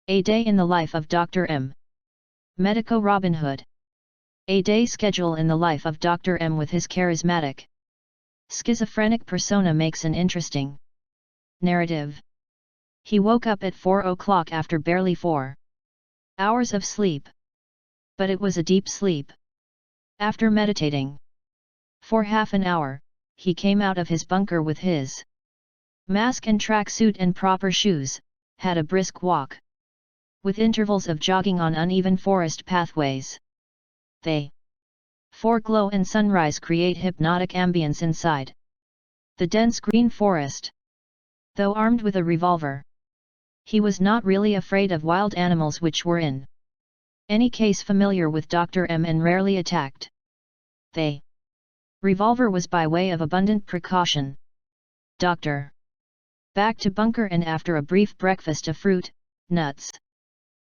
A Day in the Life of Dr. M. Medico Robin Hood. A day schedule in the life of Dr. M with his charismatic, schizophrenic persona makes an interesting narrative. He woke up at 4 o'clock after barely 4 hours of sleep. But it was a deep sleep. After meditating for half an hour, he came out of his bunker with his mask and tracksuit and proper shoes, had a brisk walk, with intervals of jogging on uneven forest pathways. They foreglow and sunrise create hypnotic ambience inside the dense green forest. Though armed with a revolver, he was not really afraid of wild animals which were in any case familiar with Dr. M and rarely attacked. The revolver was by way of abundant precaution. Dr. Back to bunker, and after a brief breakfast of fruit, nuts,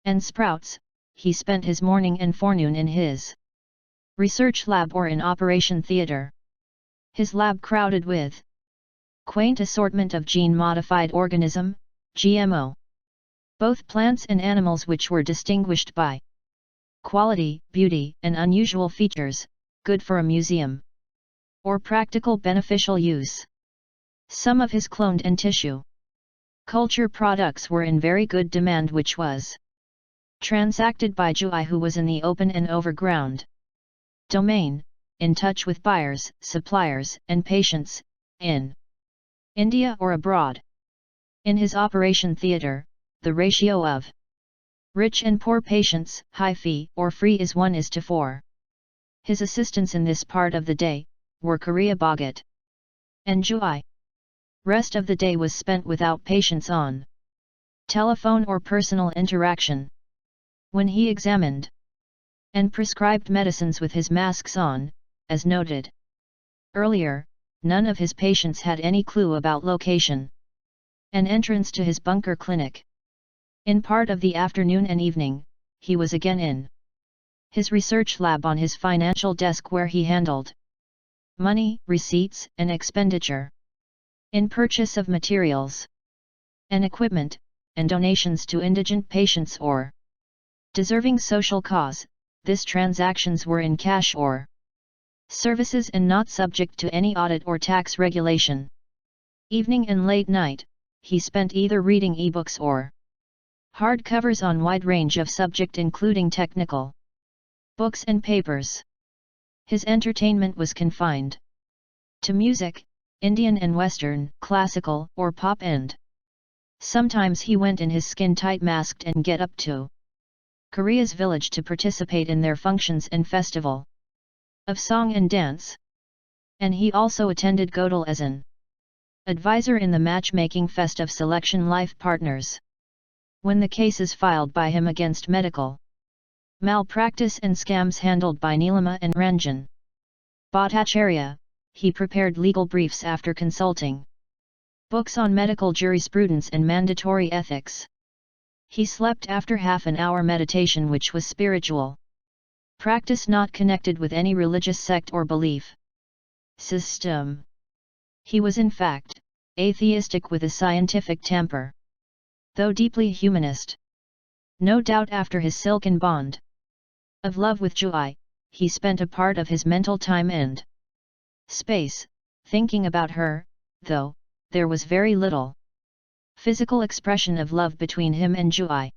and sprouts, he spent his morning and forenoon in his research lab or in operation theater. His lab crowded with quaint assortment of gene-modified organism, GMO, both plants and animals which were distinguished by quality, beauty, and unusual features, good for a museum or practical beneficial use. Some of his cloned and tissue culture products were in very good demand, which was transacted by Jui, who was in the open and overground domain, in touch with buyers, suppliers, and patients, in India or abroad. In his operation theater, the ratio of rich and poor patients, high fee or free, is 1:4. His assistants in this part of the day were Korea Bhagat and Jui. Rest of the day was spent without patients on telephone or personal interaction. When he examined and prescribed medicines with his masks on, as noted earlier, none of his patients had any clue about location and entrance to his bunker clinic. In part of the afternoon and evening, he was again in his research lab on his financial desk, where he handled money, receipts, and expenditure in purchase of materials and equipment, and donations to indigent patients or deserving social cause. These transactions were in cash or services and not subject to any audit or tax regulation. Evening and late night, he spent either reading ebooks or hardcovers on wide range of subject, including technical books and papers. His entertainment was confined to music, Indian and Western, classical, or pop, and sometimes he went in his skin-tight masked and get up to Korea's village to participate in their functions and festival of song and dance. And he also attended Godal as an advisor in the matchmaking fest of selection life partners. When the cases filed by him against medical malpractice and scams handled by Neelima and Ranjan Bhattacharya, he prepared legal briefs after consulting books on medical jurisprudence and mandatory ethics. He slept after half an hour meditation, which was spiritual practice not connected with any religious sect or belief system. He was in fact atheistic with a scientific temper, though deeply humanist. No doubt after his silken bond of love with Jui, he spent a part of his mental time and space thinking about her, though there was very little physical expression of love between him and Jui.